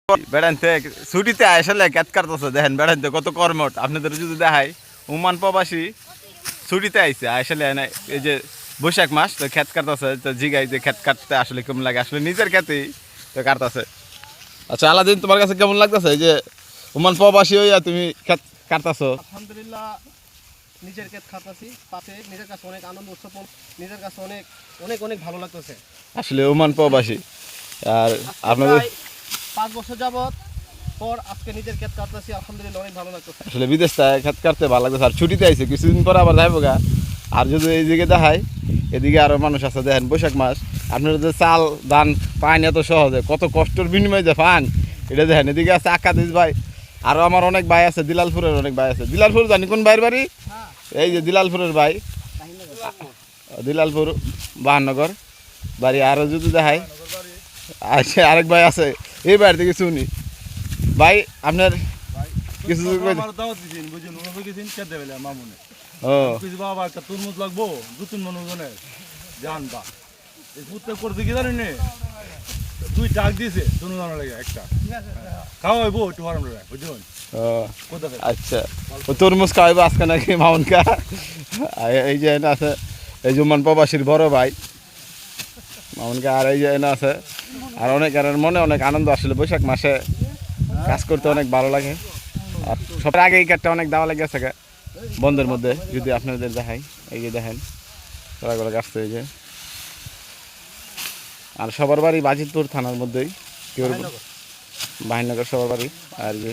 বেড়াইতে ছুটিতে আসলে ক্যাত কাটতেছে দেখেন বেড়াইতে কত কর্মট আপনাদের যদি দেখায় ওমান প্রবাসী ছুটিতে আইছে আসলে এই যে বৈশাখ মাস তো খেত কাটতেছে তো জিগাই যে খেত কাটতে আসলে কেমন লাগে আসলে নিজের খেতেই তো কাটতেছে। আচ্ছা আলাদিন তোমার কাছে কেমন লাগতেছে এই যে ওমান প্রবাসী হইয়া তুমি খেত কাটতেছো? আলহামদুলিল্লাহ নিজের ক্ষেত খাতাছি তাতে নিজের কাছে অনেক আনন্দ উৎসব নিজের কাছে অনেক অনেক অনেক ভালো লাগতেছে আসলে ওমান প্রবাসী আর আপনাদের 5 বছর যাবত পর আজকে নিজের ক্ষেত কাটতেছি আলহামদুলিল্লাহ অনেক ভালো লাগতেছে। আসলে বিদেশ থেকে খেত কাটতে ভালো লাগতেছে আর ছুটিতে আইছে কিছুদিন পর আবার যাইব গা। আর যদি এইদিকে দেখায় এদিকে আরো মানুষ আছে দেখেন বৈশাখ মাস আপনারা যে চাল ধান পান এত সহজে কত কষ্টের বিনিময়ে যে পান এটা দেখেন। এদিকে আছে আকাদিস ভাই আরো আমার অনেক ভাই আছে দিলালপুরের অনেক ভাই আছে। দিলালপুর জানি কোন ভাইয়ের বাড়ি? এই যে দিলালপুরের ভাই দিলালপুর বাহানগর বাড়ি। আরো যদি দেখায় আচ্ছা আরেক ভাই আছে এই বাড়ি থেকে শুনি ভাই আপনার কিছু ও বাবা একটা তরমুজ লাগবো 2-3 মন ওজনের জানবা এই ফুটতে করতে কি জানি নে 2 টাক দিয়েছে দুনো জানা লাগে একটা খাওয়াইবো একটু হারাম লাগে বুঝুন। আচ্ছা ও তরমুজ খাওয়াইবো আজকে নাকি মামুন কা। এই যে এনে আছে এই জুম্মান প্রবাসীর বড় ভাই মামুন কা। আর এই যে এনে আছে আর অনেক আর মনে অনেক আনন্দ আসলে বৈশাখ মাসে কাজ করতে অনেক ভালো লাগে। আর সবার আগে এই কাঠটা অনেক দাওয়া লাগে আছে বন্ধের মধ্যে যদি আপনাদের দেখাই এই যে দেখেন কড়া কড়া গাছ তো এই যে। আর সবার বাড়ি বাজিতপুর থানার মধ্যেই কেউ বাহিনগর সবার বাড়ি। আর যে